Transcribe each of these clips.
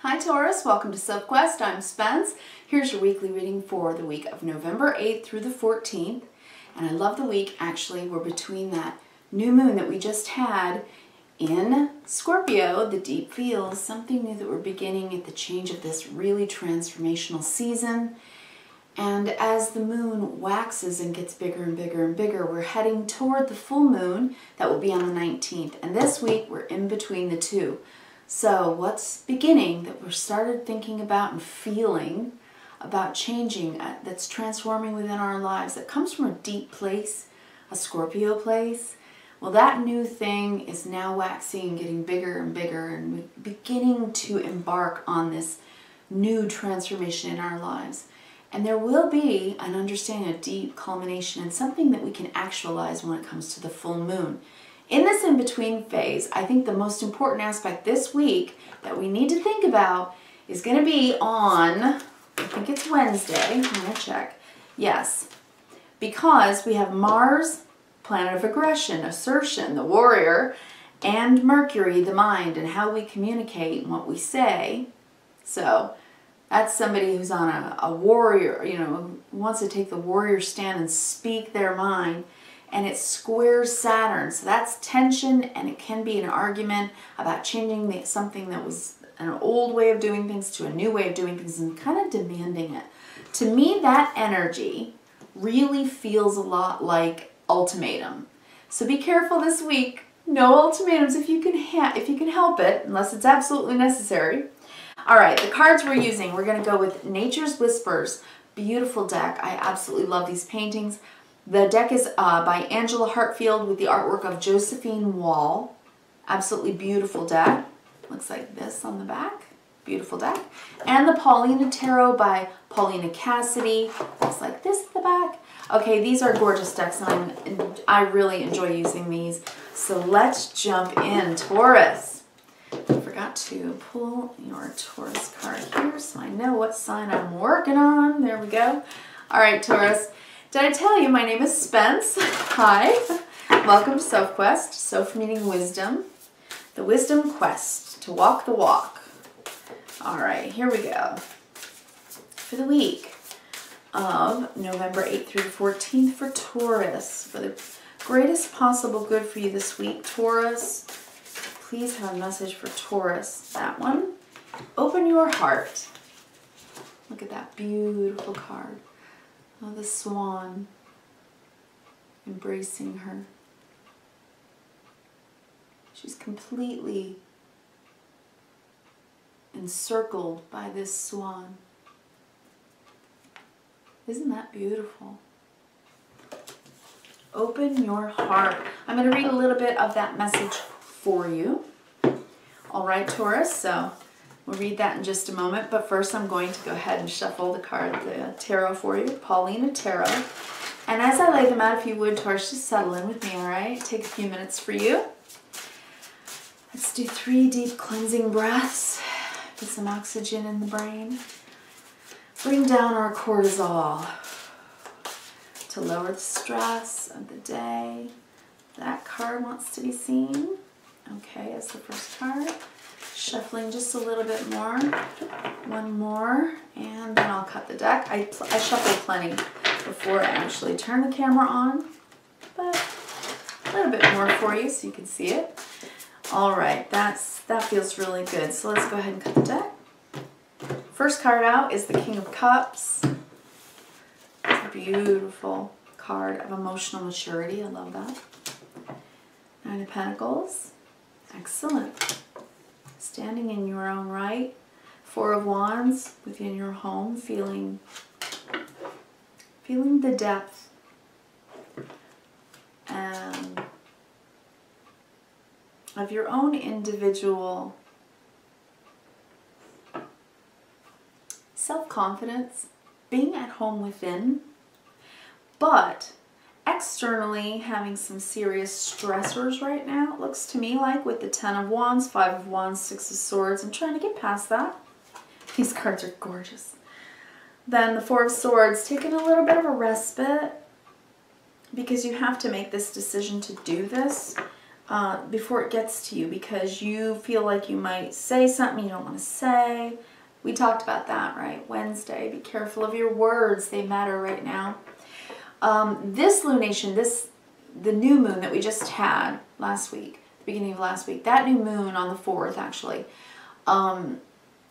Hi Taurus, welcome to Sophquest. I'm Spence. Here's your weekly reading for the week of November 8th through the 14th. And I love the week, actually. We're between that new moon that we just had in Scorpio, the deep feels, something new that we're beginning at the change of this really transformational season. And as the moon waxes and gets bigger and bigger and bigger, we're heading toward the full moon that will be on the 19th. And this week we're in between the two. So what's beginning that we're started thinking about and feeling about changing, that's transforming within our lives, that comes from a deep place, a Scorpio place? Well, that new thing is now waxing and getting bigger and bigger, and we're beginning to embark on this new transformation in our lives. And there will be an understanding, a deep culmination, and something that we can actualize when it comes to the full moon. In this in-between phase, I think the most important aspect this week that we need to think about is going to be on, I think it's Wednesday, I'm going to check, yes, because we have Mars, planet of aggression, assertion, the warrior, and Mercury, the mind, and how we communicate and what we say. So that's somebody who's on a warrior, you know, wants to take the warrior stand and speak their mind. And it squares Saturn, so that's tension, and it can be an argument about changing something that was an old way of doing things to a new way of doing things and kind of demanding it. To me, that energy really feels a lot like ultimatum. So be careful this week. No ultimatums if you can help it, unless it's absolutely necessary. All right, the cards we're using, we're going to go with Nature's Whispers. Beautiful deck. I absolutely love these paintings. The deck is by Angela Hartfield with the artwork of Josephine Wall. Absolutely beautiful deck. Looks like this on the back. Beautiful deck. And the Paulina Tarot by Paulina Cassidy. Looks like this at the back. Okay, these are gorgeous decks, and I really enjoy using these. So let's jump in, Taurus. I forgot to pull your Taurus card here so I know what sign I'm working on. There we go. All right, Taurus. Did I tell you my name is Spence? Hi. Welcome to Sophquest, Soph meaning wisdom. The wisdom quest to walk the walk. All right, here we go. For the week of November 8th through the 14th for Taurus. For the greatest possible good for you this week, Taurus. Please have a message for Taurus. That one. Open your heart. Look at that beautiful card. Oh, the swan embracing her. She's completely encircled by this swan. Isn't that beautiful? Open your heart. I'm going to read a little bit of that message for you. All right, Taurus, so we'll read that in just a moment, but first I'm going to go ahead and shuffle the tarot for you, Paulina Tarot. And as I lay them out, if you would, Taurus, just settle in with me, all right? Take a few minutes for you. Let's do 3 deep cleansing breaths. Get some oxygen in the brain. Bring down our cortisol to lower the stress of the day. That card wants to be seen. Okay, as the first card. Shuffling just a little bit more. One more, and then I'll cut the deck. I shuffled plenty before I actually turn the camera on, but a little bit more for you so you can see it. All right, that feels really good. So let's go ahead and cut the deck. First card out is the King of Cups. It's a beautiful card of emotional maturity. I love that. 9 of Pentacles. Excellent. Standing in your own right. 4 of Wands within your home, feeling the depth of your own individual self-confidence, being at home within, but externally having some serious stressors right now, it looks to me like, with the 10 of Wands, 5 of Wands, 6 of Swords. I'm trying to get past that. These cards are gorgeous. Then the 4 of Swords, taking a little bit of a respite because you have to make this decision to do this. before it gets to you, because you feel like you might say something you don't want to say. We talked about that, right? Wednesday. Be careful of your words. They matter right now. This lunation, the new moon that we just had last week, the beginning of last week, that new moon on the 4th actually,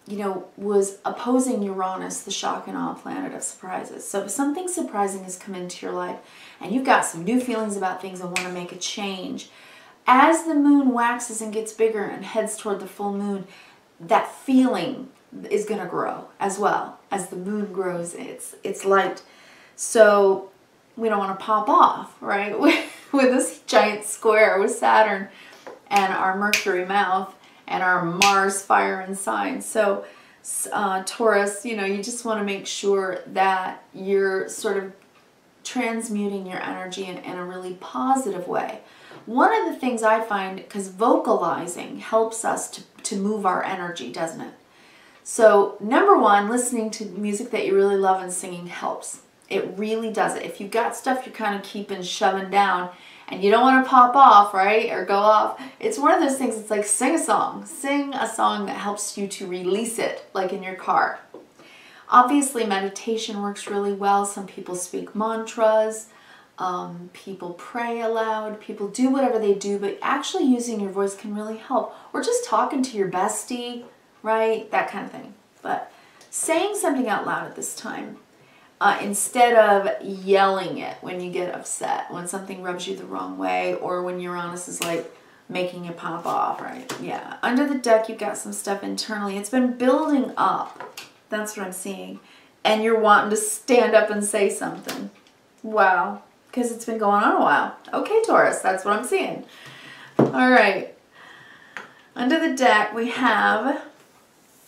you know, was opposing Uranus, the shock and awe planet of surprises. So if something surprising has come into your life and you've got some new feelings about things and want to make a change, as the moon waxes and gets bigger and heads toward the full moon, that feeling is going to grow as well. As the moon grows, it's light. So we don't want to pop off, right? With this giant square with Saturn and our Mercury mouth and our Mars fire and sign. So Taurus, you know, you just want to make sure that you're sort of transmuting your energy in a really positive way. One of the things I find, because vocalizing helps us to move our energy, doesn't it? So number one, listening to music that you really love and singing helps. It really does it. If you've got stuff you're kind of keeping, shoving down, and you don't want to pop off, right, or go off, it's one of those things, it's like sing a song. Sing a song that helps you to release it, like in your car. Obviously, meditation works really well. Some people speak mantras. People pray aloud, people do whatever they do, but actually using your voice can really help. Or just talking to your bestie, right? That kind of thing. But saying something out loud at this time, instead of yelling it when you get upset, when something rubs you the wrong way, or when Uranus is like making you pop off, right? Yeah. Under the deck, you've got some stuff internally. It's been building up. That's what I'm seeing. And you're wanting to stand up and say something. Wow. Because it's been going on a while. Okay, Taurus, that's what I'm seeing. All right. Under the deck, we have,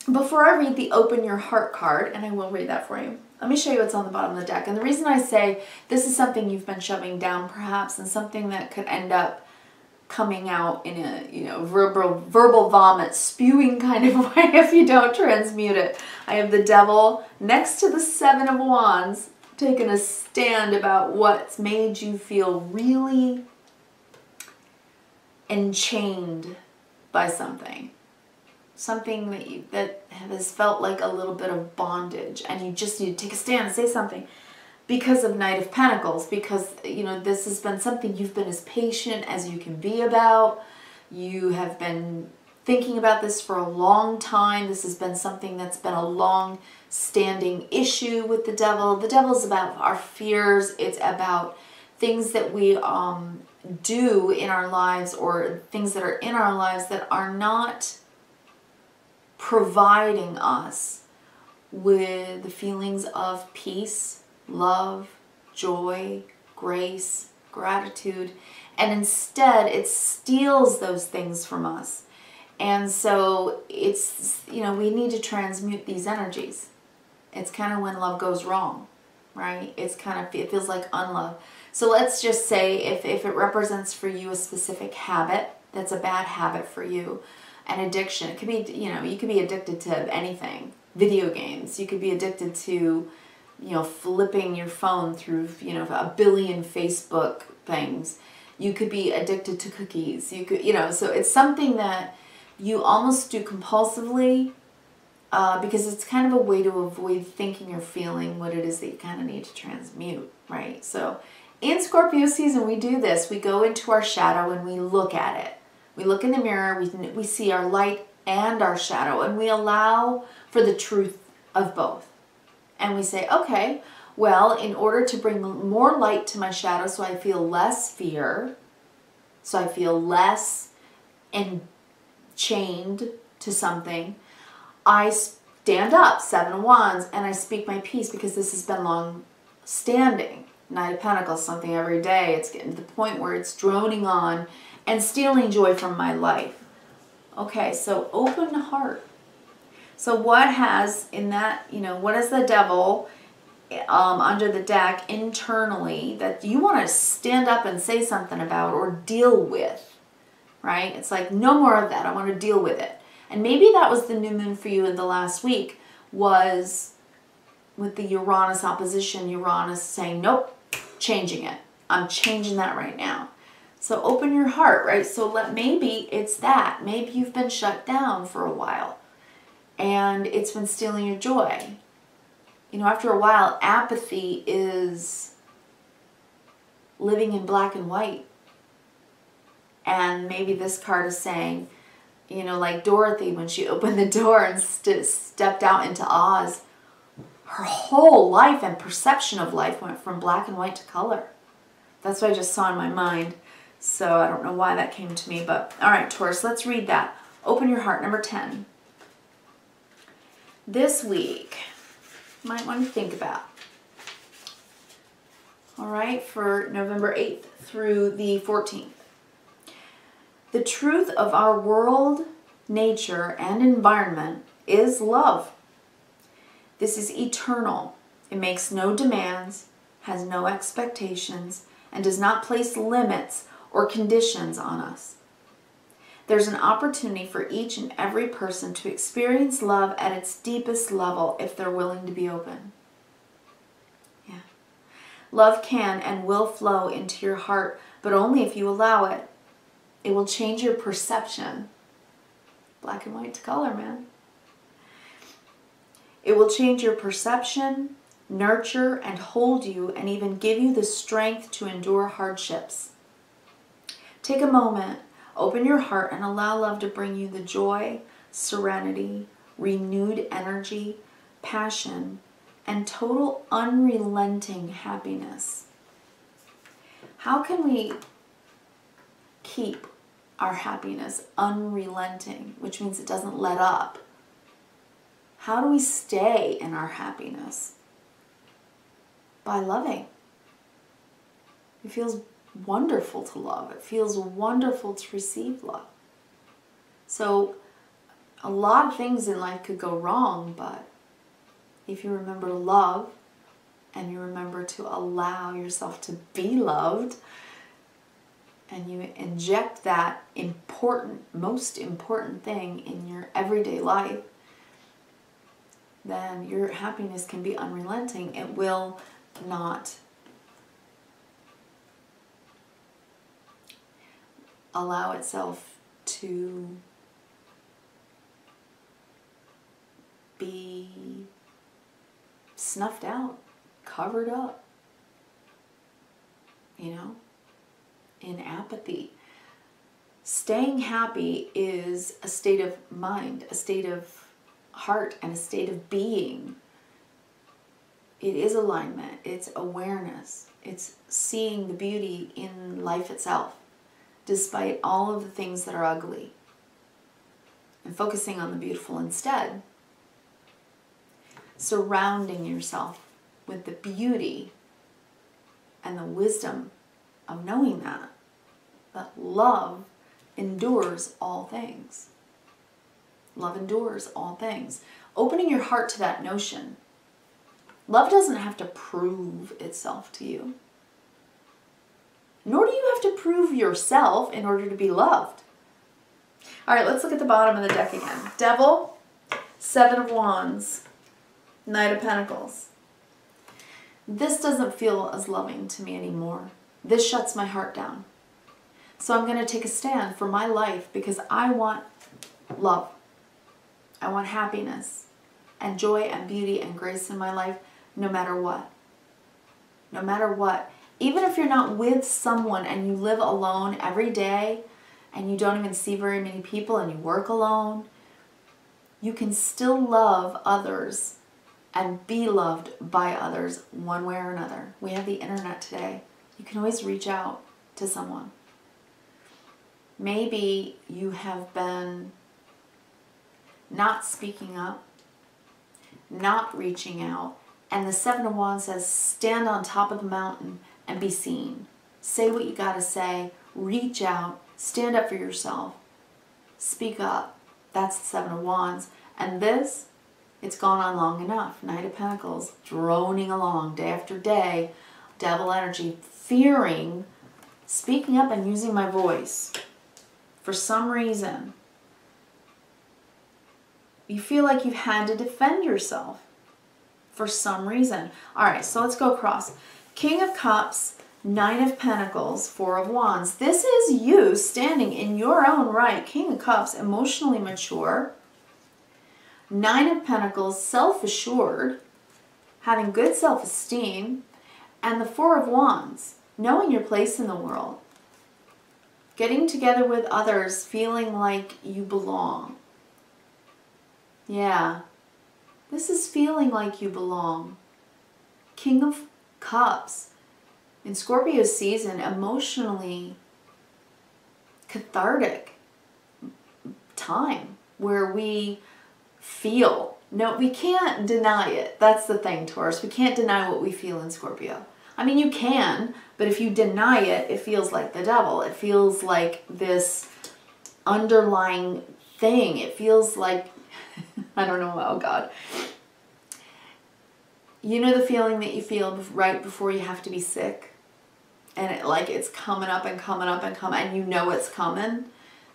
before I read the Open Your Heart card, and I will read that for you, let me show you what's on the bottom of the deck. And the reason I say this is something you've been shoving down, perhaps, and something that could end up coming out in a, you know, verbal vomit, spewing kind of way if you don't transmute it. I have the Devil next to the Seven of Wands, taking a stand about what's made you feel really enchained by something. Something that has felt like a little bit of bondage, and you just need to take a stand and say something. Because of Knight of Pentacles, because, you know, this has been something you've been as patient as you can be about. You have been thinking about this for a long time. This has been something that's been a long-standing issue with the Devil. The Devil's about our fears. It's about things that we do in our lives, or things that are in our lives that are not providing us with the feelings of peace, love, joy, grace, gratitude, and instead it steals those things from us. And so it's, you know, we need to transmute these energies. It's kind of when love goes wrong, right? It's kind of, it feels like unlove. So let's just say if it represents for you a specific habit that's a bad habit for you, an addiction. It could be, you know, you could be addicted to anything. Video games. You could be addicted to, you know, flipping your phone through, you know, a billion Facebook things. You could be addicted to cookies. You could, you know, so it's something that you almost do compulsively because it's kind of a way to avoid thinking or feeling what it is that you kind of need to transmute, right? So in Scorpio season, we do this. We go into our shadow and we look at it. We look in the mirror, we see our light and our shadow, and we allow for the truth of both. And we say, okay, well, in order to bring more light to my shadow so I feel less fear, so I feel less chained to something, I stand up, Seven of Wands, and I speak my peace, because this has been long standing. Knight of Pentacles, something every day. It's getting to the point where it's droning on and stealing joy from my life. Okay, so open heart. So what has in that, you know, what is the Devil under the deck internally that you want to stand up and say something about or deal with, right? It's like, no more of that. I want to deal with it. And maybe that was the new moon for you in the last week, was with the Uranus opposition, Uranus saying, nope, changing it. I'm changing that right now. So open your heart, right? So maybe it's that. Maybe you've been shut down for a while and it's been stealing your joy. You know, after a while, apathy is living in black and white. And maybe this card is saying, you know, like Dorothy, when she opened the door and stepped out into Oz, her whole life and perception of life went from black and white to color. That's what I just saw in my mind. So I don't know why that came to me, but all right, Taurus, let's read that. Open your heart, number 10. This week, you might want to think about. All right, for November 8th through the 14th. The truth of our world, nature, and environment is love. This is eternal. It makes no demands, has no expectations, and does not place limits or conditions on us. There's an opportunity for each and every person to experience love at its deepest level if they're willing to be open. Yeah. Love can and will flow into your heart, but only if you allow it. It will change your perception. Black and white to color, man. It will change your perception, nurture and hold you, and even give you the strength to endure hardships. Take a moment, open your heart, and allow love to bring you the joy, serenity, renewed energy, passion, and total unrelenting happiness. How can we keep our happiness unrelenting, which means it doesn't let up? How do we stay in our happiness? By loving. It feels wonderful to love. It feels wonderful to receive love. So a lot of things in life could go wrong, but if you remember to love and you remember to allow yourself to be loved, and you inject that most important thing in your everyday life, then your happiness can be unrelenting. It will not allow itself to be snuffed out, covered up, you know, in apathy. Staying happy is a state of mind, a state of heart, and a state of being. It is alignment, it's awareness, it's seeing the beauty in life itself, despite all of the things that are ugly, and focusing on the beautiful instead. Surrounding yourself with the beauty and the wisdom of knowing that love endures all things. Love endures all things. Opening your heart to that notion. Love doesn't have to prove itself to you. Nor do you have to prove yourself in order to be loved. All right, let's look at the bottom of the deck again. Devil, Seven of Wands, Knight of Pentacles. This doesn't feel as loving to me anymore. This shuts my heart down. So I'm going to take a stand for my life because I want love. I want happiness and joy and beauty and grace in my life no matter what. No matter what. Even if you're not with someone and you live alone every day and you don't even see very many people and you work alone, you can still love others and be loved by others one way or another. We have the internet today. You can always reach out to someone. Maybe you have been not speaking up, not reaching out, and the Seven of Wands says stand on top of the mountain and be seen. Say what you gotta say, reach out, stand up for yourself, speak up. That's the Seven of Wands. And this, it's gone on long enough. Knight of Pentacles, droning along day after day, devil energy, fearing, speaking up and using my voice. For some reason, you feel like you've had to defend yourself. For some reason. All right, so let's go across. King of Cups, Nine of Pentacles, Four of Wands. This is you standing in your own right. King of Cups, emotionally mature. Nine of Pentacles, self-assured, having good self-esteem. And the Four of Wands, knowing your place in the world. Getting together with others, feeling like you belong. Yeah, this is feeling like you belong. King of Cups. In Scorpio season, emotionally cathartic time where we feel. No, we can't deny it. That's the thing, Taurus. We can't deny what we feel in Scorpio. I mean, you can, but if you deny it, it feels like the devil. It feels like this underlying thing. It feels like, I don't know, oh God. You know the feeling that you feel right before you have to be sick? And it's coming up and coming up and coming, and you know it's coming?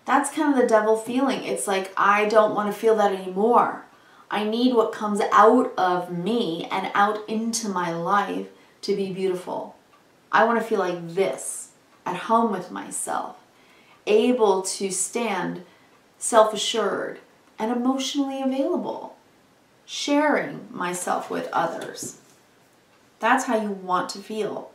That's kind of the devil feeling. It's like, I don't want to feel that anymore. I need what comes out of me and out into my life to be beautiful. I want to feel like this, at home with myself, able to stand self-assured and emotionally available, sharing myself with others. That's how you want to feel.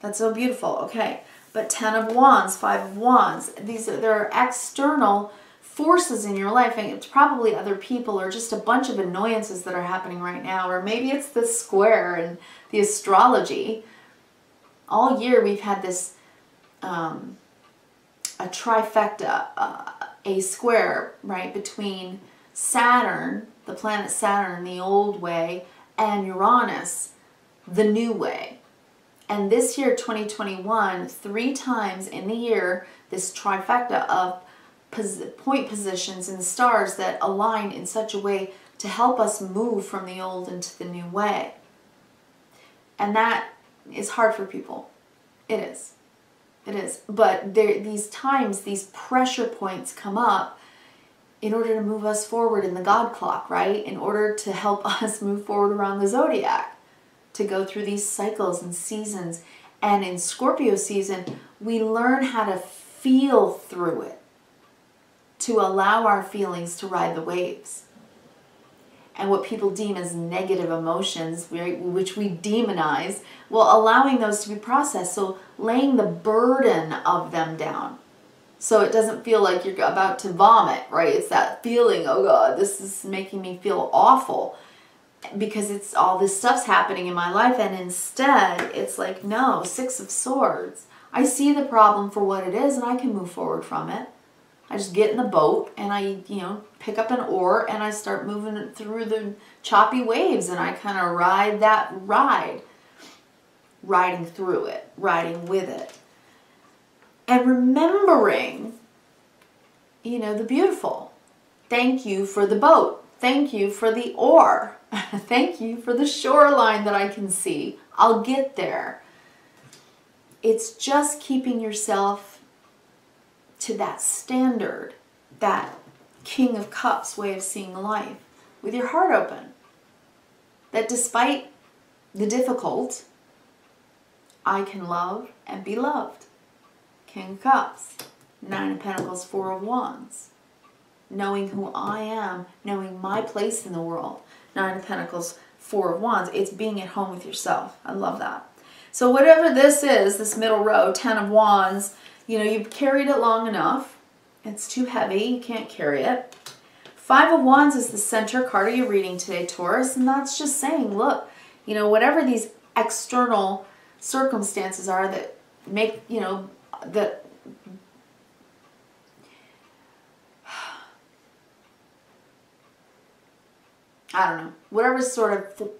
That's so beautiful. Okay, but 10 of Wands, 5 of Wands, there are external forces in your life, and it's probably other people or just a bunch of annoyances that are happening right now, or maybe it's the square and the astrology. All year we've had this a trifecta, a square, right, between Saturn, the planet Saturn, the old way, and Uranus, the new way. And this year, 2021, 3 times in the year, this trifecta of point positions in the stars that align in such a way to help us move from the old into the new way. And that is hard for people. It is. It is. But these times, these pressure points come up in order to move us forward in the God clock, right? In order to help us move forward around the zodiac, to go through these cycles and seasons. And in Scorpio season, we learn how to feel through it, to allow our feelings to ride the waves. And what people deem as negative emotions, which we demonize, well, allowing those to be processed. So laying the burden of them down. So it doesn't feel like you're about to vomit, right? It's that feeling, oh God, this is making me feel awful because it's all this stuff's happening in my life. And instead, it's like, no, 6 of Swords. I see the problem for what it is and I can move forward from it. I just get in the boat and I, pick up an oar and I start moving it through the choppy waves and I kind of ride that ride. Riding through it, riding with it. And remembering, the beautiful. Thank you for the boat. Thank you for the oar. Thank you for the shoreline that I can see. I'll get there. It's just keeping yourself to that standard, that King of Cups way of seeing life, with your heart open. That despite the difficult, I can love and be loved. King of Cups, 9 of Pentacles, 4 of Wands. Knowing who I am, knowing my place in the world. 9 of Pentacles, 4 of Wands. It's being at home with yourself. I love that. So whatever this is, this middle row, 10 of Wands, you've carried it long enough. It's too heavy. You can't carry it. 5 of Wands is the center card of your reading today, Taurus. And that's just saying, look, whatever these external circumstances are that make, that I don't know, whatever sort of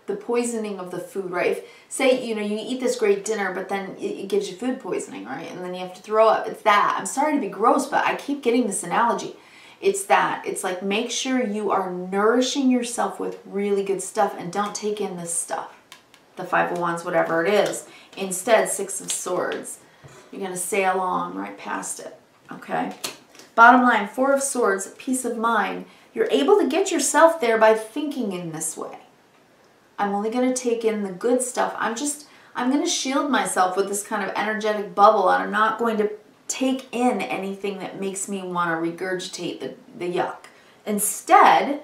the poisoning of the food, right? If, say, you eat this great dinner, but then it gives you food poisoning, right? And then you have to throw up. It's that. I'm sorry to be gross, but I keep getting this analogy. It's that. It's like, make sure you are nourishing yourself with really good stuff and don't take in this stuff. The 5 of Wands, whatever it is. Instead, 6 of Swords. You're going to sail on right past it, okay? Bottom line, 4 of Swords, peace of mind. You're able to get yourself there by thinking in this way. I'm only going to take in the good stuff. I'm going to shield myself with this kind of energetic bubble, and I'm not going to take in anything that makes me want to regurgitate the yuck. Instead,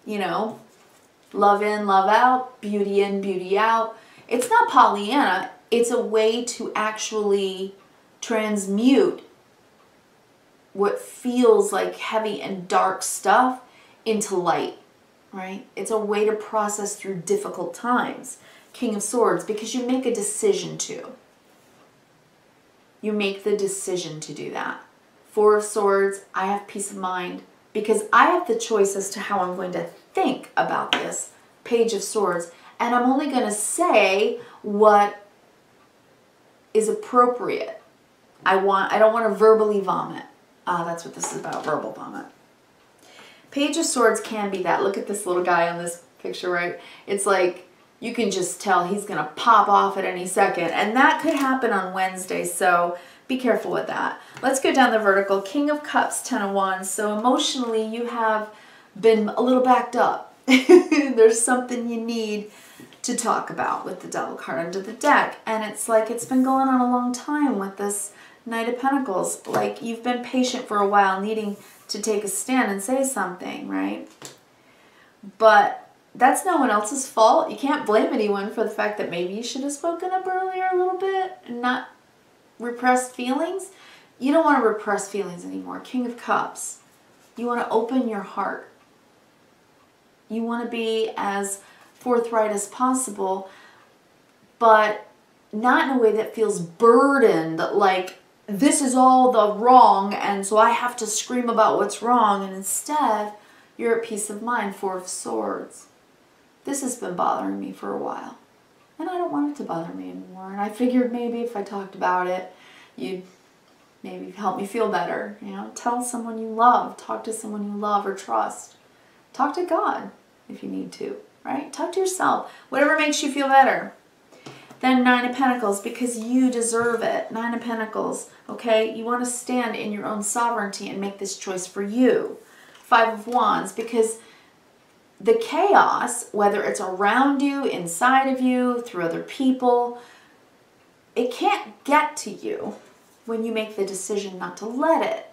you know, love in, love out, beauty in, beauty out. It's not Pollyanna. It's a way to actually transmute what feels like heavy and dark stuff into light, right? It's a way to process through difficult times. King of Swords, because you make a decision to. You make the decision to do that. Four of Swords, I have peace of mind because I have the choice as to how I'm going to think about this. Page of Swords, and I'm only going to say what is appropriate. I don't want to verbally vomit. That's what this is about, verbal vomit. Page of Swords can be that. Look at this little guy on this picture, right? It's like you can just tell he's going to pop off at any second. And that could happen on Wednesday, so be careful with that. Let's go down the vertical. King of Cups, Ten of Wands. So emotionally, you have been a little backed up. There's something you need to talk about with the Devil card under the deck. And it's like it's been going on a long time with this Knight of Pentacles. Like you've been patient for a while, needing to take a stand and say something, right? But that's no one else's fault. You can't blame anyone for the fact that maybe you should have spoken up earlier a little bit and not repressed feelings. You don't want to repress feelings anymore. King of Cups. You want to open your heart. You want to be as forthright as possible, but not in a way that feels burdened, like this is all the wrong and so I have to scream about what's wrong, and instead you're at peace of mind. Four of Swords. This has been bothering me for a while, and I don't want it to bother me anymore. And I figured maybe if I talked about it, you'd maybe help me feel better. You know, tell someone you love, talk to someone you love or trust. Talk to God if you need to, right? Talk to yourself, whatever makes you feel better. Then Nine of Pentacles, because you deserve it. Nine of Pentacles, okay? You want to stand in your own sovereignty and make this choice for you. Five of Wands, because the chaos, whether it's around you, inside of you, through other people, it can't get to you when you make the decision not to let it.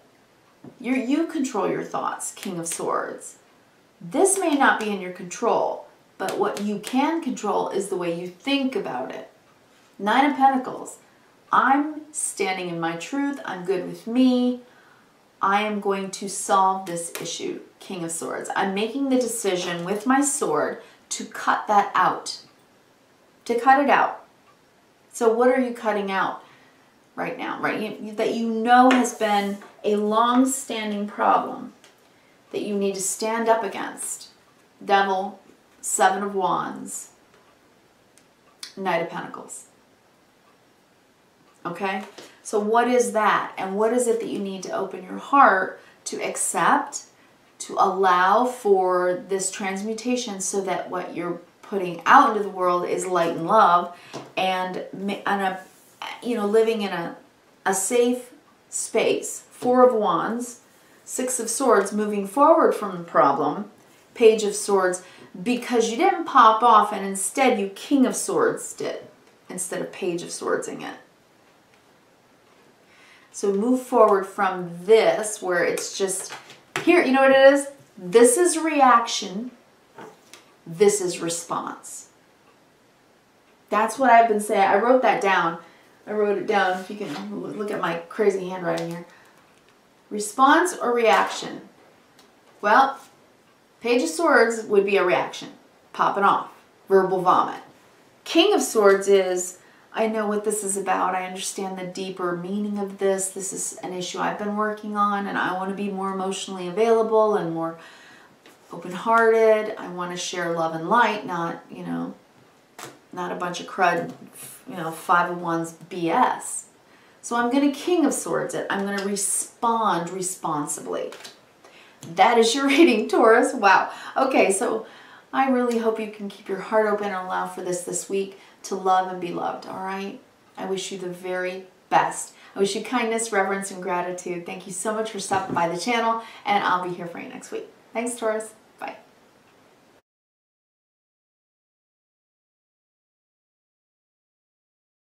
You control your thoughts, King of Swords. This may not be in your control, but what you can control is the way you think about it. Nine of Pentacles. I'm standing in my truth. I'm good with me. I am going to solve this issue, King of Swords. I'm making the decision with my sword to cut that out. To cut it out. So what are you cutting out right now? Right? That you know has been a long-standing problem that you need to stand up against. Devil, Seven of Wands, Knight of Pentacles. Okay? So what is that? And what is it that you need to open your heart to accept, to allow for this transmutation so that what you're putting out into the world is light and love, and living in a safe space. Four of Wands, Six of Swords, moving forward from the problem. Page of Swords, because you didn't pop off and instead you King of Swords did instead of Page of Swordsing it. So move forward from this where it's just, here, you know what it is? This is reaction. This is response. That's what I've been saying. I wrote that down. I wrote it down. If you can look at my crazy handwriting here. Response or reaction? Well, Page of Swords would be a reaction. Popping off. Verbal vomit. King of Swords is, I know what this is about. I understand the deeper meaning of this. This is an issue I've been working on, and I want to be more emotionally available and more open-hearted. I want to share love and light, not a bunch of crud, Five of Wands BS. So I'm going to King of Swords it. I'm going to respond responsibly. That is your reading, Taurus. Wow. Okay, so I really hope you can keep your heart open and allow for this week to love and be loved, all right? I wish you the very best. I wish you kindness, reverence, and gratitude. Thank you so much for stopping by the channel, and I'll be here for you next week. Thanks, Taurus.